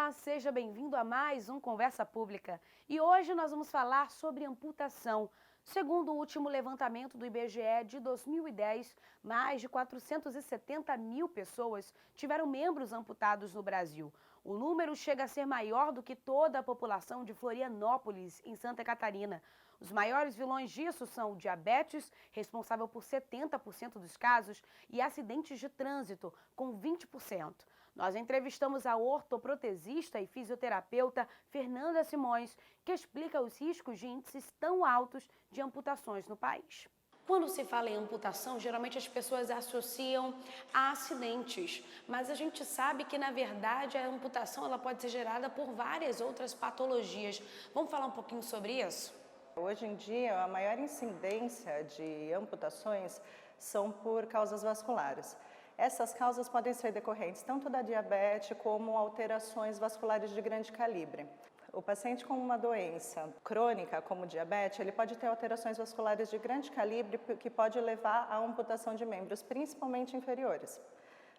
Olá, seja bem-vindo a mais um Conversa Pública. E hoje nós vamos falar sobre amputação. Segundo o último levantamento do IBGE de 2010, mais de 470 mil pessoas tiveram membros amputados no Brasil. O número chega a ser maior do que toda a população de Florianópolis, em Santa Catarina. Os maiores vilões disso são o diabetes, responsável por 70% dos casos, e acidentes de trânsito, com 20%. Nós entrevistamos a ortoprotesista e fisioterapeuta Fernanda Simões, que explica os riscos de índices tão altos de amputações no país. Quando se fala em amputação, geralmente as pessoas associam a acidentes, mas a gente sabe que, na verdade, a amputação ela pode ser gerada por várias outras patologias. Vamos falar um pouquinho sobre isso? Hoje em dia, a maior incidência de amputações são por causas vasculares. Essas causas podem ser decorrentes tanto da diabetes como alterações vasculares de grande calibre. O paciente com uma doença crônica, como diabetes, ele pode ter alterações vasculares de grande calibre que pode levar à amputação de membros, principalmente inferiores.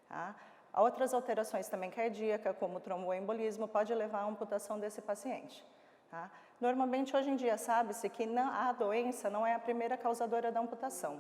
Tá? Outras alterações também cardíacas, como tromboembolismo, pode levar à amputação desse paciente. Tá? Normalmente, hoje em dia, sabe-se que a doença não é a primeira causadora da amputação.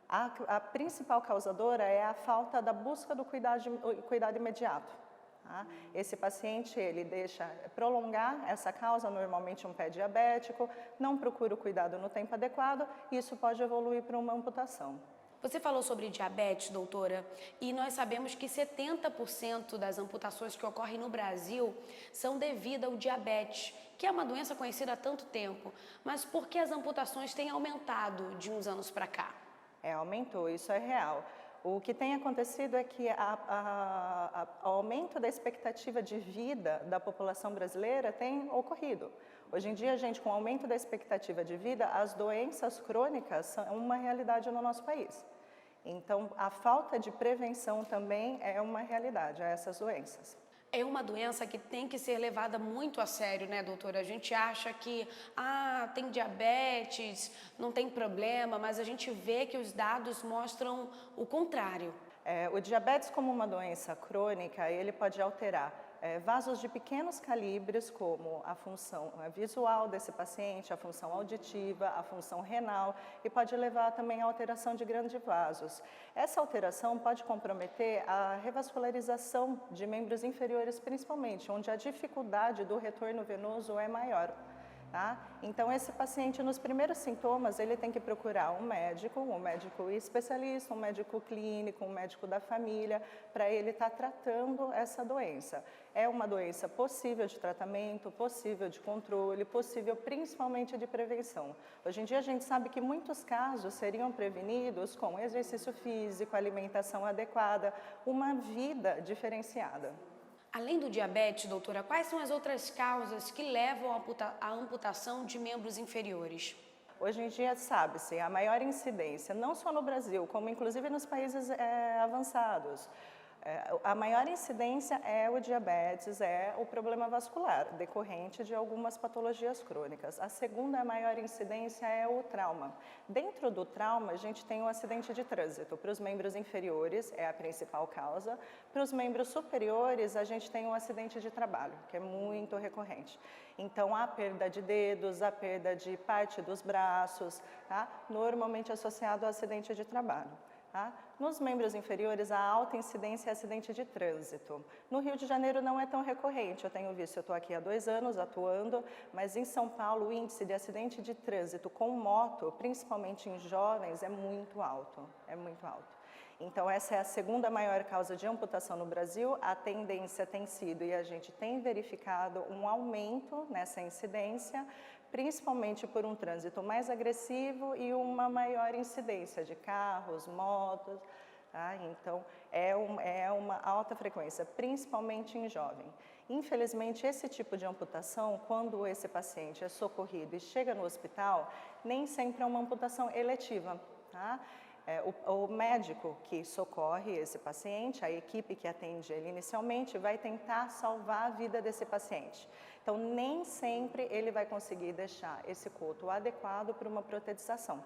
A principal causadora é a falta da busca do cuidado imediato. Tá? Esse paciente, ele deixa prolongar essa causa, normalmente um pé diabético, não procura o cuidado no tempo adequado, e isso pode evoluir para uma amputação. Você falou sobre diabetes, doutora, e nós sabemos que 70% das amputações que ocorrem no Brasil são devidas ao diabetes, que é uma doença conhecida há tanto tempo. Mas por que as amputações têm aumentado de uns anos para cá? Aumentou, isso é real. O que tem acontecido é que o aumento da expectativa de vida da população brasileira tem ocorrido. Hoje em dia, gente, com o aumento da expectativa de vida, as doenças crônicas são uma realidade no nosso país. Então, a falta de prevenção também é uma realidade a essas doenças. É uma doença que tem que ser levada muito a sério, né, doutora? A gente acha que, tem diabetes, não tem problema, mas a gente vê que os dados mostram o contrário. O diabetes, como uma doença crônica, ele pode alterar vasos de pequenos calibres, como a função visual desse paciente, a função auditiva, a função renal, e pode levar também à alteração de grandes vasos. Essa alteração pode comprometer a revascularização de membros inferiores, principalmente, onde a dificuldade do retorno venoso é maior. Tá? Então, esse paciente, nos primeiros sintomas, ele tem que procurar um médico especialista, um médico clínico, um médico da família, para ele estar tratando essa doença. É uma doença possível de tratamento, possível de controle, possível principalmente de prevenção. Hoje em dia, a gente sabe que muitos casos seriam prevenidos com exercício físico, alimentação adequada, uma vida diferenciada. Além do diabetes, doutora, quais são as outras causas que levam à amputação de membros inferiores? Hoje em dia, sabe-se, a maior incidência, não só no Brasil, como inclusive nos países avançados, a maior incidência é o diabetes, é o problema vascular, decorrente de algumas patologias crônicas. A segunda maior incidência é o trauma. Dentro do trauma, a gente tem o acidente de trânsito. Para os membros inferiores, é a principal causa. Para os membros superiores, a gente tem o acidente de trabalho, que é muito recorrente. Então, a perda de dedos, a perda de parte dos braços, tá? Normalmente associado ao acidente de trabalho. Tá? Nos membros inferiores, a alta incidência é acidente de trânsito. No Rio de Janeiro não é tão recorrente, eu tenho visto, eu estou aqui há 2 anos atuando, mas em São Paulo o índice de acidente de trânsito com moto, principalmente em jovens, é muito alto, Então, essa é a segunda maior causa de amputação no Brasil. A tendência tem sido, e a gente tem verificado, um aumento nessa incidência, principalmente por um trânsito mais agressivo e uma maior incidência de carros, motos. Tá? Então, é uma alta frequência, principalmente em jovem. Infelizmente, esse tipo de amputação, quando esse paciente é socorrido e chega no hospital, nem sempre é uma amputação eletiva. Tá? O médico que socorre esse paciente, a equipe que atende ele inicialmente, vai tentar salvar a vida desse paciente. Então, nem sempre ele vai conseguir deixar esse coto adequado para uma protetização.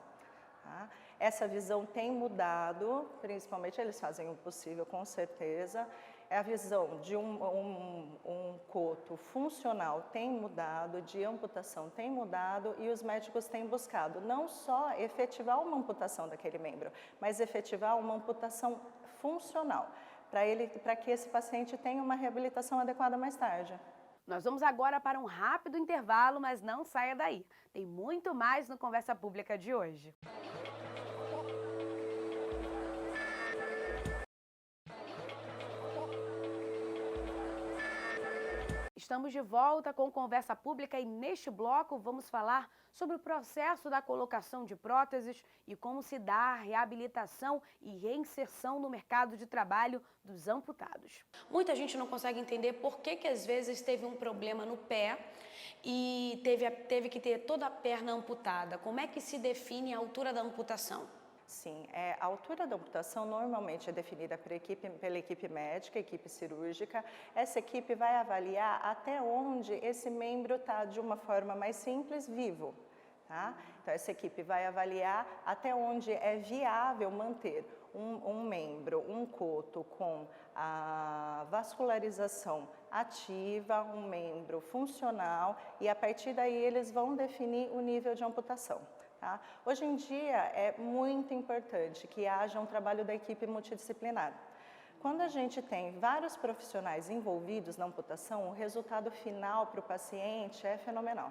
Tá? Essa visão tem mudado, principalmente eles fazem o possível, com certeza. a visão de um coto funcional tem mudado, de amputação tem mudado e os médicos têm buscado não só efetivar uma amputação daquele membro, mas efetivar uma amputação funcional, para que esse paciente tenha uma reabilitação adequada mais tarde. Nós vamos agora para um rápido intervalo, mas não saia daí. Tem muito mais no Conversa Pública de hoje. Estamos de volta com Conversa Pública e neste bloco vamos falar sobre o processo da colocação de próteses e como se dá a reabilitação e reinserção no mercado de trabalho dos amputados. Muita gente não consegue entender por que às vezes teve um problema no pé e teve que ter toda a perna amputada. Como é que se define a altura da amputação? Sim, a altura da amputação normalmente é definida pela equipe médica, equipe cirúrgica. Essa equipe vai avaliar até onde esse membro está de uma forma mais simples, vivo. Tá? Então, essa equipe vai avaliar até onde é viável manter um membro, um coto com a vascularização ativa, um membro funcional, e a partir daí eles vão definir o nível de amputação. Tá? Hoje em dia é muito importante que haja um trabalho da equipe multidisciplinar. Quando a gente tem vários profissionais envolvidos na amputação, o resultado final para o paciente é fenomenal.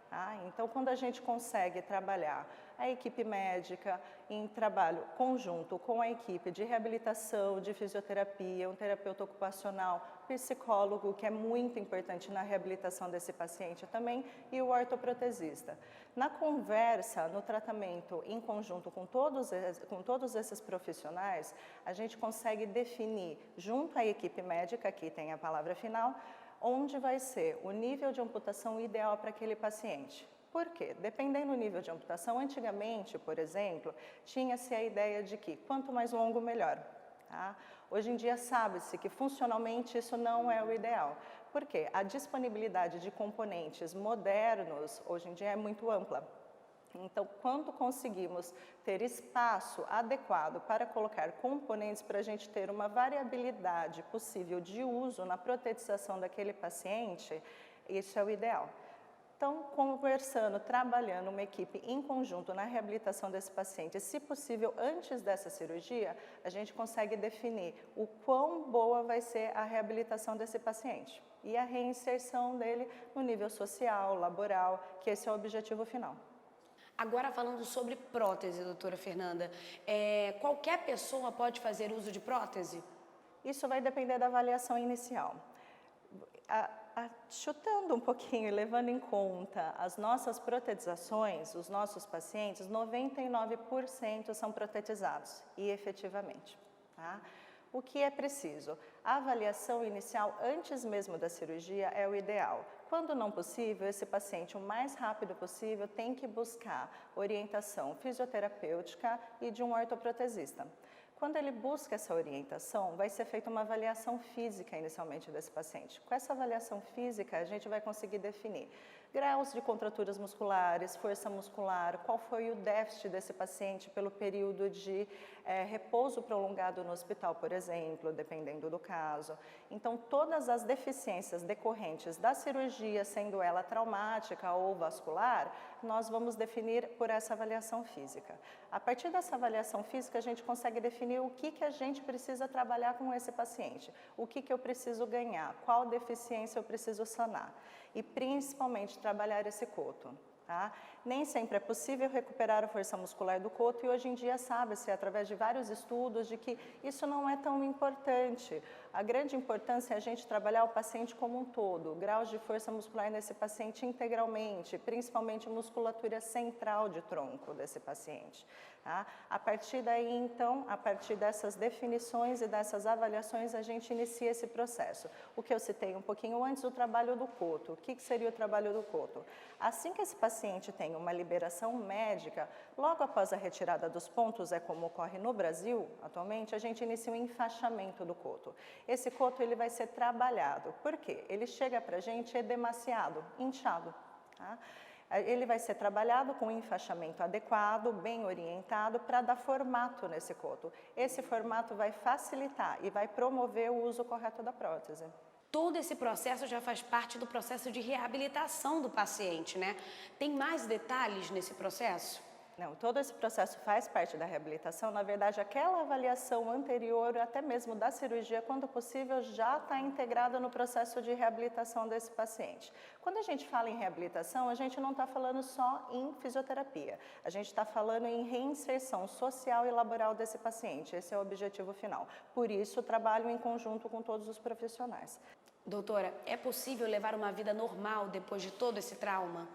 Tá? Então, quando a gente consegue trabalhar a equipe médica em trabalho conjunto com a equipe de reabilitação, de fisioterapia, um terapeuta ocupacional, psicólogo, que é muito importante na reabilitação desse paciente também, e o ortoprotesista. Na conversa, no tratamento em conjunto com todos esses profissionais, a gente consegue definir, junto à equipe médica, que tem a palavra final, onde vai ser o nível de amputação ideal para aquele paciente. Por quê? Dependendo do nível de amputação, antigamente, por exemplo, tinha-se a ideia de que quanto mais longo, melhor. Tá? Hoje em dia sabe-se que funcionalmente isso não é o ideal. Por quê? A disponibilidade de componentes modernos hoje em dia é muito ampla. Então, quando conseguimos ter espaço adequado para colocar componentes para a gente ter uma variabilidade possível de uso na protetização daquele paciente, isso é o ideal. Então, conversando, trabalhando uma equipe em conjunto na reabilitação desse paciente, se possível antes dessa cirurgia, a gente consegue definir o quão boa vai ser a reabilitação desse paciente e a reinserção dele no nível social, laboral, que esse é o objetivo final. Agora falando sobre prótese, doutora Fernanda, qualquer pessoa pode fazer uso de prótese? Isso vai depender da avaliação inicial. Chutando um pouquinho e levando em conta as nossas protetizações, os nossos pacientes, 99% são protetizados e efetivamente. Tá? O que é preciso? A avaliação inicial, antes mesmo da cirurgia, é o ideal. Quando não possível, esse paciente, o mais rápido possível, tem que buscar orientação fisioterapêutica e de um ortoprotesista. Quando ele busca essa orientação, vai ser feita uma avaliação física inicialmente desse paciente. Com essa avaliação física, a gente vai conseguir definir graus de contraturas musculares, força muscular, qual foi o déficit desse paciente pelo período de repouso prolongado no hospital, por exemplo, dependendo do caso. Então, todas as deficiências decorrentes da cirurgia, sendo ela traumática ou vascular, nós vamos definir por essa avaliação física. A partir dessa avaliação física, a gente consegue definir o que a gente precisa trabalhar com esse paciente, o que eu preciso ganhar, qual deficiência eu preciso sanar e principalmente trabalhar esse coto. Tá? Nem sempre é possível recuperar a força muscular do coto e hoje em dia sabe-se, através de vários estudos, de que isso não é tão importante. A grande importância é a gente trabalhar o paciente como um todo, graus de força muscular nesse paciente integralmente, principalmente musculatura central de tronco desse paciente. Tá? A partir daí, então, a partir dessas definições e dessas avaliações, a gente inicia esse processo. O que eu citei um pouquinho antes, o trabalho do coto. O que seria o trabalho do coto? Assim que esse paciente tem uma liberação médica, logo após a retirada dos pontos, é como ocorre no Brasil atualmente, a gente inicia o enfaixamento do coto. Esse coto ele vai ser trabalhado. Por quê? Ele chega para a gente edemaciado, inchado. Tá? Ele vai ser trabalhado com um enfaixamento adequado, bem orientado, para dar formato nesse coto. Esse formato vai facilitar e vai promover o uso correto da prótese. Todo esse processo já faz parte do processo de reabilitação do paciente, né? Tem mais detalhes nesse processo? Não, todo esse processo faz parte da reabilitação. Na verdade, aquela avaliação anterior, até mesmo da cirurgia, quando possível, já está integrada no processo de reabilitação desse paciente. Quando a gente fala em reabilitação, a gente não está falando só em fisioterapia. A gente está falando em reinserção social e laboral desse paciente. Esse é o objetivo final. Por isso, trabalho em conjunto com todos os profissionais. Doutora, é possível levar uma vida normal depois de todo esse trauma?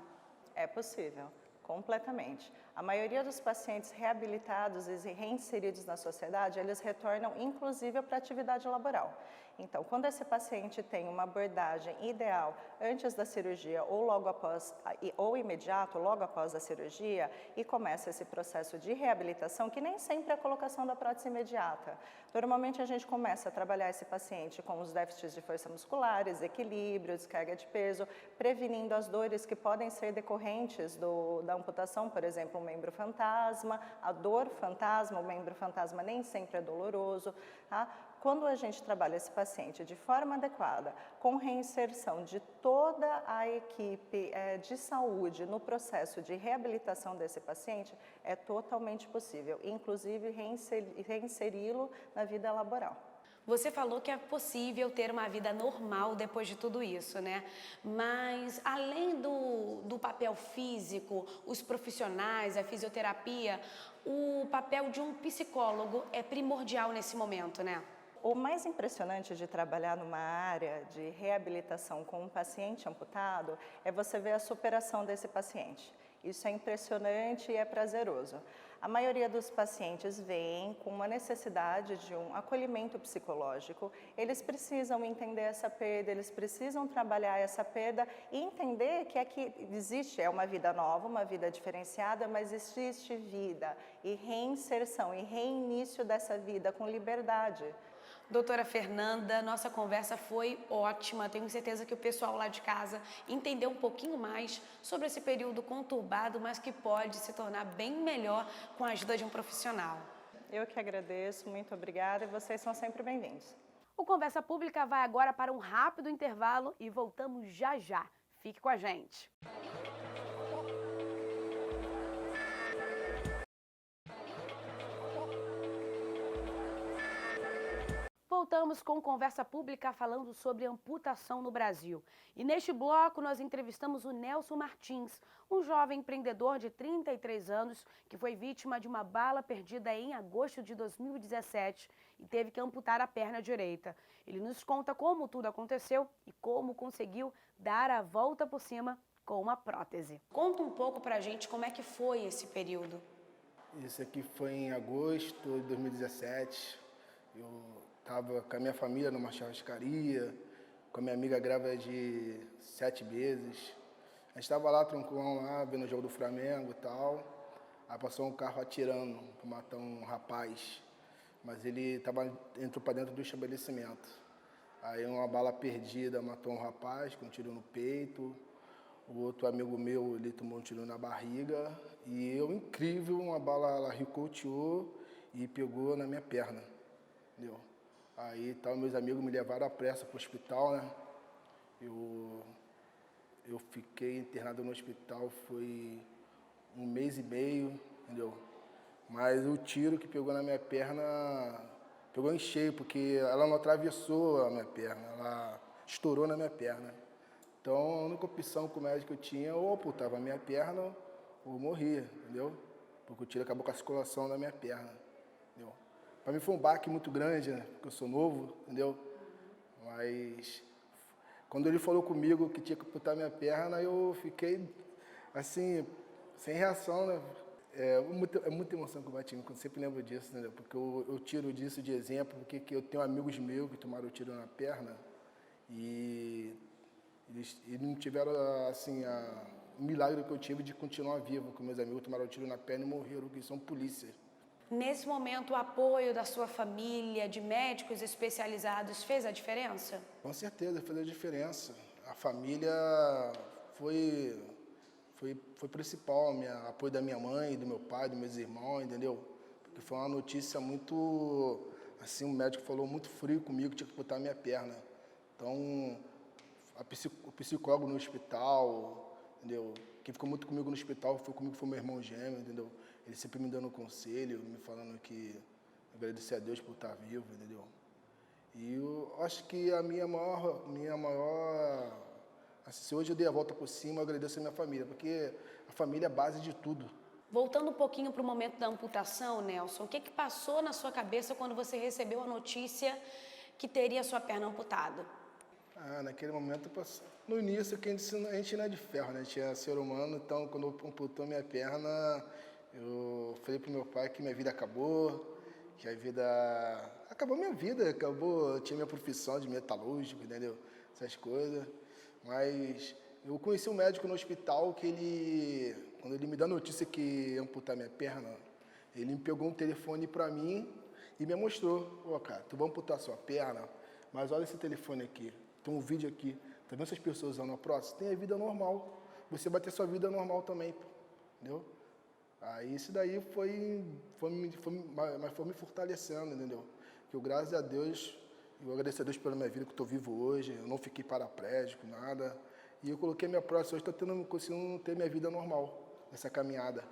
É possível. Completamente. A maioria dos pacientes reabilitados e reinseridos na sociedade, eles retornam inclusive para a atividade laboral. Então, quando esse paciente tem uma abordagem ideal antes da cirurgia ou logo após, ou imediato, logo após a cirurgia, e começa esse processo de reabilitação, que nem sempre é a colocação da prótese imediata. Normalmente a gente começa a trabalhar esse paciente com os déficits de força musculares, equilíbrio, descarga de peso, prevenindo as dores que podem ser decorrentes da amputação, por exemplo, um membro fantasma, a dor fantasma, o membro fantasma nem sempre é doloroso, tá? Quando a gente trabalha esse paciente de forma adequada, com reinserção de toda a equipe de saúde no processo de reabilitação desse paciente, é totalmente possível, inclusive reinseri-lo na vida laboral. Você falou que é possível ter uma vida normal depois de tudo isso, né? Mas, além do papel físico, os profissionais, a fisioterapia, o papel de um psicólogo é primordial nesse momento, né? O mais impressionante de trabalhar numa área de reabilitação com um paciente amputado é você ver a superação desse paciente. Isso é impressionante e é prazeroso. A maioria dos pacientes vem com uma necessidade de um acolhimento psicológico. Eles precisam entender essa perda, eles precisam trabalhar essa perda e entender que aqui existe, é uma vida nova, uma vida diferenciada, mas existe vida e reinserção e reinício dessa vida com liberdade. Doutora Fernanda, nossa conversa foi ótima. Tenho certeza que o pessoal lá de casa entendeu um pouquinho mais sobre esse período conturbado, mas que pode se tornar bem melhor com a ajuda de um profissional. Eu que agradeço, muito obrigada e vocês são sempre bem-vindos. O Conversa Pública vai agora para um rápido intervalo e voltamos já já. Fique com a gente. Voltamos com Conversa Pública falando sobre amputação no Brasil. E neste bloco nós entrevistamos o Nelson Martins, um jovem empreendedor de 33 anos que foi vítima de uma bala perdida em agosto de 2017 e teve que amputar a perna direita. Ele nos conta como tudo aconteceu e como conseguiu dar a volta por cima com uma prótese. Conta um pouco pra gente como é que foi esse período. Isso aqui foi em agosto de 2017. Eu estava com a minha família numa churrascaria, com a minha amiga grávida de 7 meses. A gente estava lá, tranquilão, lá, vendo o jogo do Flamengo e tal. Aí passou um carro atirando para matar um rapaz. Mas ele entrou para dentro do estabelecimento. Aí uma bala perdida matou um rapaz com um tiro no peito. O outro amigo meu, ele tomou um tiro na barriga. E eu, incrível, uma bala ela ricocheou e pegou na minha perna. Entendeu? Aí tal, meus amigos me levaram à pressa para o hospital, né? Eu fiquei internado no hospital, foi 1 mês e meio, entendeu? Mas o tiro que pegou na minha perna, pegou em cheio, porque ela não atravessou a minha perna, ela estourou na minha perna. Então a única opção que o médico tinha, ou amputava a minha perna ou morria, entendeu? Porque o tiro acabou com a circulação da minha perna, entendeu? Para mim foi um baque muito grande, né? Porque eu sou novo, entendeu? Mas quando ele falou comigo que tinha que amputar minha perna, eu fiquei assim, sem reação, né? É muita emoção que eu bati, eu sempre lembro disso, entendeu? Porque eu tiro disso de exemplo, porque eu tenho amigos meus que tomaram o tiro na perna e eles não tiveram assim o milagre que eu tive de continuar vivo, que meus amigos tomaram o tiro na perna e morreram, que são polícias. Nesse momento, o apoio da sua família, de médicos especializados, fez a diferença? Com certeza, fez a diferença. A família foi foi principal, apoio da minha mãe, do meu pai, dos meus irmãos, entendeu? Porque foi uma notícia muito, assim, o médico falou muito frio comigo, tinha que botar a minha perna. Então, o psicólogo no hospital, entendeu? Quem ficou muito comigo no hospital foi meu irmão gêmeo, entendeu? Ele sempre me dando conselho, me falando que agradecer a Deus por estar vivo, entendeu? E eu acho que a minha maior assim, se hoje eu dei a volta por cima, eu agradeço a minha família, porque a família é a base de tudo. Voltando um pouquinho para o momento da amputação, Nelson, o que passou na sua cabeça quando você recebeu a notícia que teria a sua perna amputada? Naquele momento, no início, a gente não é de ferro, né? A gente é ser humano, então quando amputou minha perna, eu falei pro meu pai que minha vida acabou, que a vida... Acabou minha vida, eu tinha minha profissão de metalúrgico, entendeu? Essas coisas. Mas eu conheci um médico no hospital que quando ele me deu a notícia que ia amputar minha perna, ele me pegou um telefone pra mim e me mostrou, cara, tu vai amputar sua perna, mas olha esse telefone aqui, tem um vídeo aqui, tá vendo essas pessoas usando a prótese? Tem a vida normal, você vai ter sua vida normal também, entendeu? Aí isso daí foi me fortalecendo, entendeu? Que eu, graças a Deus, eu agradeço a Deus pela minha vida, que eu estou vivo hoje, eu não fiquei paraplégico, nada. E eu coloquei minha prótese, hoje estou conseguindo ter minha vida normal, nessa caminhada.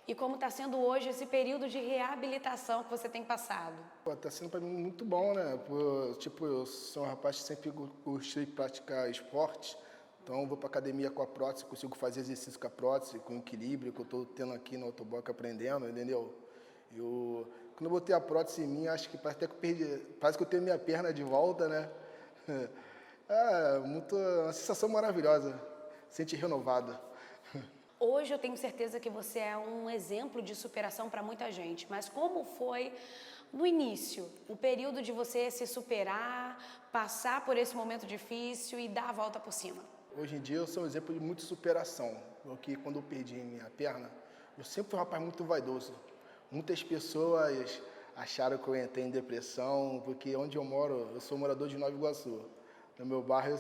E como está sendo hoje esse período de reabilitação que você tem passado? Está sendo para mim muito bom, né? Eu sou um rapaz que sempre gostei de praticar esporte, então eu vou para academia com a prótese, consigo fazer exercício com a prótese, com equilíbrio, que eu estou tendo aqui no Autoboc aprendendo, entendeu? Quando eu botei a prótese em mim, acho que parece que eu tenho minha perna de volta, né? Uma sensação maravilhosa, sente renovada. Hoje eu tenho certeza que você é um exemplo de superação para muita gente, mas como foi no início, o período de você se superar, passar por esse momento difícil e dar a volta por cima? Hoje em dia eu sou um exemplo de muita superação, porque quando eu perdi minha perna, eu sempre fui um rapaz muito vaidoso. Muitas pessoas acharam que eu entrei em depressão, porque onde eu moro, eu sou morador de Nova Iguaçu. No meu bairro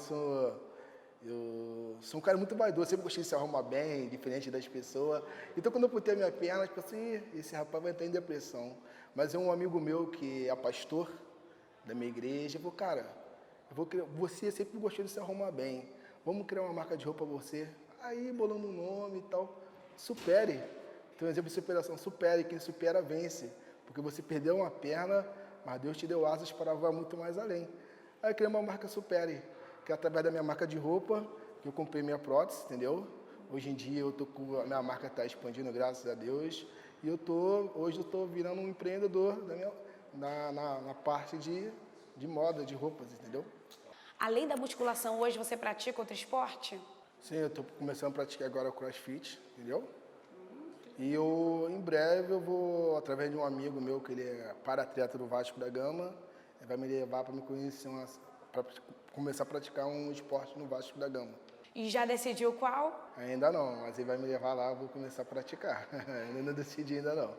eu sou um cara muito vaidoso, sempre gostei de se arrumar bem, diferente das pessoas. Então quando eu botei a minha perna, as pessoas, esse rapaz vai entrar em depressão. Mas é um amigo meu que é pastor da minha igreja, falou, cara, você sempre gostou de se arrumar bem, vamos criar uma marca de roupa pra você. Aí bolando um nome e tal, supere. Então, exemplo de superação, supere, quem supera vence. Porque você perdeu uma perna, mas Deus te deu asas para voar muito mais além. Aí eu criei uma marca Supere, que é através da minha marca de roupa, que eu comprei minha prótese, entendeu? Hoje em dia a minha marca está expandindo, graças a Deus. E hoje eu estou virando um empreendedor na parte de moda, de roupas, entendeu? Além da musculação, hoje você pratica outro esporte? Sim, eu estou começando a praticar agora o CrossFit, entendeu? E em breve eu vou, através de um amigo meu, que ele é para-atleta do Vasco da Gama, ele vai me levar para me conhecer, para começar a praticar um esporte no Vasco da Gama. E já decidiu qual? Ainda não, mas ele vai me levar lá, eu vou começar a praticar. Ainda não decidi, ainda não.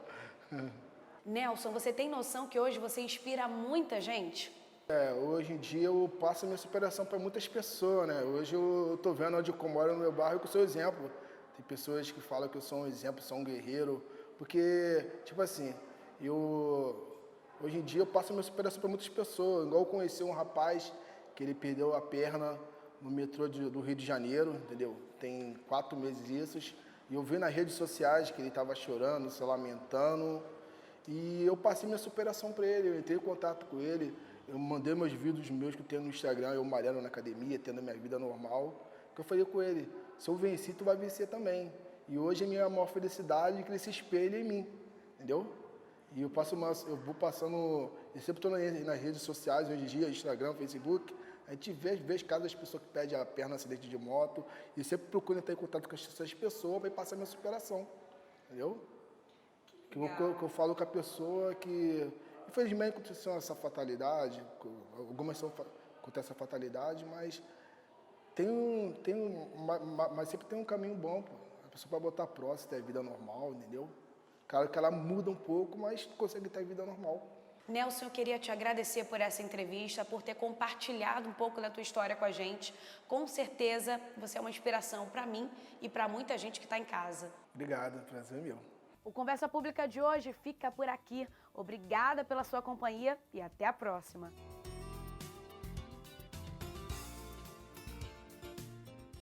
Nelson, você tem noção que hoje você inspira muita gente? Hoje em dia eu passo a minha superação para muitas pessoas, né? Hoje eu estou vendo onde eu moro no meu bairro que eu sou exemplo. Tem pessoas que falam que eu sou um exemplo, sou um guerreiro, porque, tipo assim, hoje em dia eu passo a minha superação para muitas pessoas. Igual eu conheci um rapaz que ele perdeu a perna no metrô do Rio de Janeiro, entendeu? Tem 4 meses isso, e eu vi nas redes sociais que ele estava chorando, se lamentando, e eu passei minha superação para ele, eu entrei em contato com ele, eu mandei meus vídeos meus que eu tenho no Instagram, eu malhando na academia, tendo a minha vida normal, que eu falei com ele, se eu venci, tu vai vencer também. E hoje a minha maior felicidade é que ele se espelha em mim, entendeu? E eu vou passando, eu sempre estou nas redes sociais, hoje em dia, Instagram, Facebook, a gente vê casos das pessoas que perdem a perna no acidente de moto, e sempre procuro entrar em contato com essas pessoas para passar a minha superação, entendeu? Que eu falo com a pessoa que, infelizmente, aconteceu essa fatalidade, algumas acontece essa fatalidade, mas mas sempre tem um caminho bom, pô. A pessoa pode botar prótese, ter vida normal, entendeu? Claro que ela muda um pouco, mas consegue ter vida normal. Nelson, eu queria te agradecer por essa entrevista, por ter compartilhado um pouco da tua história com a gente. Com certeza, você é uma inspiração para mim e para muita gente que está em casa. Obrigado, prazer é meu. O Conversa Pública de hoje fica por aqui. Obrigada pela sua companhia e até a próxima.